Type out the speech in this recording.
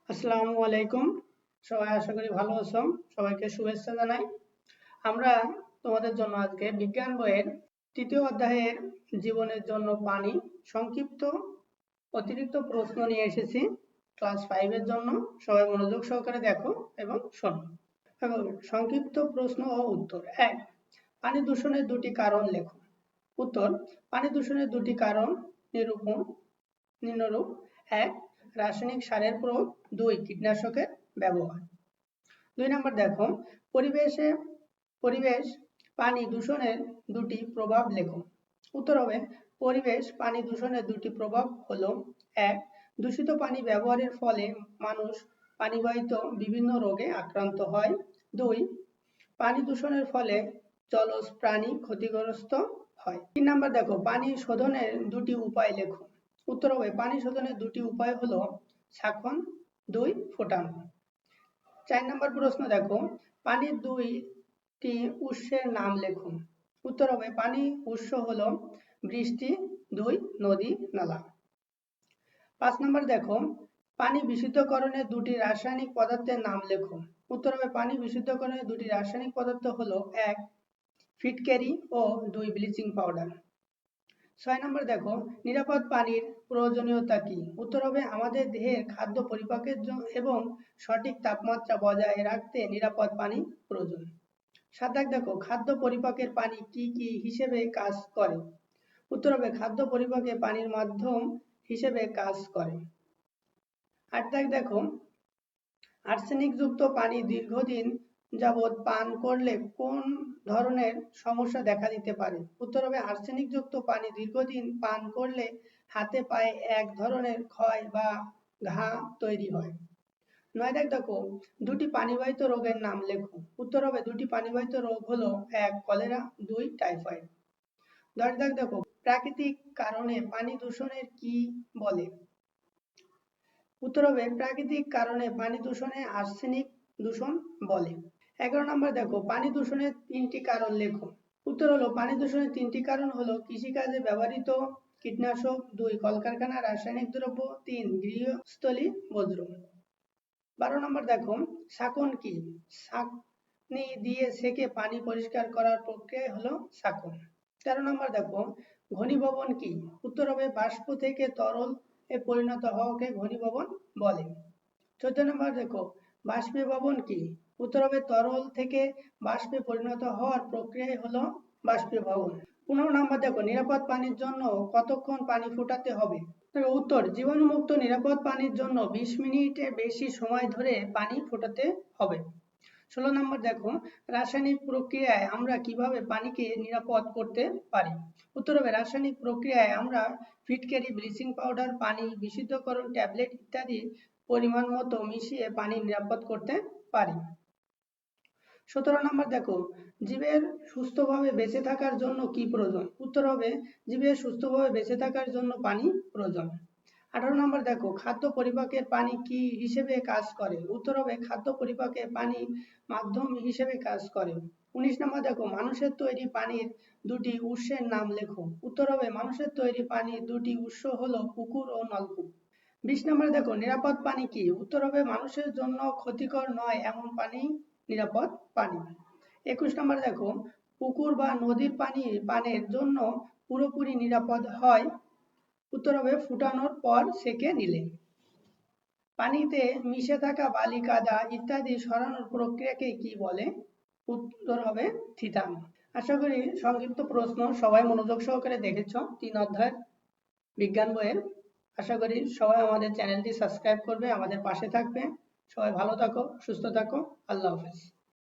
আসসালামু আলাইকুম। সবাই আশা করি ভালো আছো। সবাইকে শুভেচ্ছা জানাই। আমরা তোমাদের জন্য আজকে বিজ্ঞান বইয়ের তৃতীয় অধ্যায়ের জীবনের জন্য পানি সংক্ষিপ্ত অতিরিক্ত প্রশ্ন নিয়ে এসেছি ক্লাস 5 এর জন্য। সবাই মনোযোগ সহকারে দেখো এবং শোনো। এখন সংক্ষিপ্ত প্রশ্ন ও উত্তর। 1, পানি দূষণের দুটি কারণ লেখো। উত্তর, পানি দূষণের দুটি কারণ নিম্নরূপ। 1, রাসায়নিক সারের প্রয়োগ। 2, কীটনাশকের ব্যবহার। 2 নম্বর দেখো, পরিবেশ পানি দূষণের দুটি প্রভাব লেখো। উত্তর হবে, পরিবেশ পানি দূষণের দুটি প্রভাব হলো: 1, দূষিত পানি ব্যবহারের ফলে মানুষ পানিবাহিত বিভিন্ন রোগে আক্রান্ত হয়। 2, পানি দূষণের ফলে জলজ প্রাণী ক্ষতিগ্রস্ত হয়। 3 নম্বর দেখো, পানি শোধনের দুটি উপায় লেখো। উত্তর হবে, পানি শোধনের দুটি উপায় হলো শাখন, 2, ফোটানো। 4 নম্বর প্রশ্ন দেখো, পানির দুইটি উৎসের নাম লেখো। উত্তর হবে, পানি উৎস হলো বৃষ্টি, 2, নদী নালা। 5 নম্বর দেখো, পানি বিশুদ্ধকরণের দুটি রাসায়নিক পদার্থের নাম লেখো। উত্তর হবে, পানি বিশুদ্ধকরণের দুটি রাসায়নিক পদার্থ হলো 1, ফিটকারি ও 2, ব্লিচিং পাউডার। 6 নম্বর দেখো, নিরাপদ পানির প্রয়োজনীয়তা কি? উত্তর হবে, আমাদের দেহের খাদ্য পরিপাকের জন্য এবং সঠিক তাপমাত্রা বজায় রাখতে নিরাপদ পানি প্রয়োজন। 7 দেখো, খাদ্য পরিপাকের পানি কি কি হিসেবে কাজ করে? উত্তর হবে, খাদ্য পরিপাকে পানির মাধ্যম হিসেবে কাজ করে। 8 দেখো, আর্সেনিকযুক্ত পানি দীর্ঘদিন যাবৎ পান করলে কোন ধরনের সমস্যা দেখা দিতে পারে? উত্তর হবে, আর্সেনিকযুক্ত পানি দীর্ঘদিন পান করলে হাতে পায়ে এক ধরনের ক্ষয় বা ঘা তৈরি হয়। 9 দেখো, দুটি পানিবাহিত রোগের নাম লেখো। উত্তর হবে, দুটি পানিবাহিত রোগ হলো 1, কলেরা, 2, টাইফয়েড। 10 দেখো, প্রাকৃতিক কারণে পানি দূষণের কি বলে? উত্তর হবে, প্রাকৃতিক কারণে পানি দূষণে আর্সেনিক দূষণ বলে। 11 নম্বর দেখো, পানি দূষণের 3টি কারণ লেখো। উত্তর হলো, পানি দূষণের 3টি কারণ হলো কৃষিকাজে ব্যবহৃত কীটনাশক, 2, কলকারখানা রাসায়নিক দ্রব্য, 3, গৃহস্থলী বর্জ্য। 12 নম্বর দেখো, শাকন কি? ছাঁকনি দিয়ে সেকে পানি পরিষ্কার করার প্রক্রিয়া হলো শাকন। 13 নম্বর দেখো, ঘনীভবন কি? উত্তর হবে, বাষ্প থেকে তরল এ পরিণত হওয়াকে ঘনীভবন বলে। 14 নম্বর দেখো, বাষ্পীভবন কি? উত্তর হবে, তরল থেকে বাষ্পে পরিণত হওয়ার প্রক্রিয়াই হলো বাষ্পীভবন। 15 নম্বর দেখো, নিরাপদ পানির জন্য কতক্ষণ পানি ফোটাতে হবে? উত্তর, জীবাণুমুক্ত নিরাপদ পানির জন্য 20 মিনিটের বেশি সময় ধরে পানি ফোটাতে হবে। 16 নম্বর দেখো, রাসায়নিক প্রক্রিয়ায় আমরা কিভাবে পানিকে নিরাপদ করতে পারি? উত্তর হবে, রাসায়নিক প্রক্রিয়ায় আমরা ফিটকারি, ব্লিচিং পাউডার, পানি বিশুদ্ধকরণ ট্যাবলেট ইত্যাদি পরিমাণ মতো মিশিয়ে পানি নিরাপদ করতে পারি। 17 নম্বর দেখো, জীবের সুস্থভাবে বেঁচে থাকার জন্য কি প্রয়োজন? উত্তর হবে, জীবের সুস্থভাবে বেঁচে থাকার জন্য পানি প্রয়োজন। 18 নম্বর দেখো, খাদ্য পরিপাকের পানি কি হিসেবে কাজ করে? উত্তর হবে, খাদ্য পরিপাকে পানি মাধ্যম হিসেবে কাজ করে। 19 নম্বর দেখো, মানুষের তৈরি পানির দুটি উৎসের নাম লেখো। উত্তর হবে, মানুষের তৈরি পানির দুটি উৎস হলো পুকুর ও নলকূপ। 20 নম্বর দেখো, নিরাপদ পানি কি? উত্তর হবে, মানুষের জন্য ক্ষতিকর নয় এমন পানি নিরাপদ পানি। 21 নম্বর দেখো, পুকুর বা নদীর পানি পানের জন্য পুরোপুরি নিরাপদ হয়? উত্তর হবে, ফুটানোর পর সেকে নিলে। পানিতে মিশে থাকা বালি, কাদা ইত্যাদি সরানোর প্রক্রিয়াকে কি বলে? উত্তর হবে, থিতানো। আশা করি সংক্ষিপ্ত প্রশ্ন সবাই মনোযোগ সহকারে দেখেছো 3 অধ্যায়ের বিজ্ঞান বইয়ের। আশা করি সবাই আমাদের চ্যানেলটি সাবস্ক্রাইব করবে, আমাদের পাশে থাকবে। সবাই ভালো থাকো, সুস্থ থাকো। আল্লাহ হাফেজ।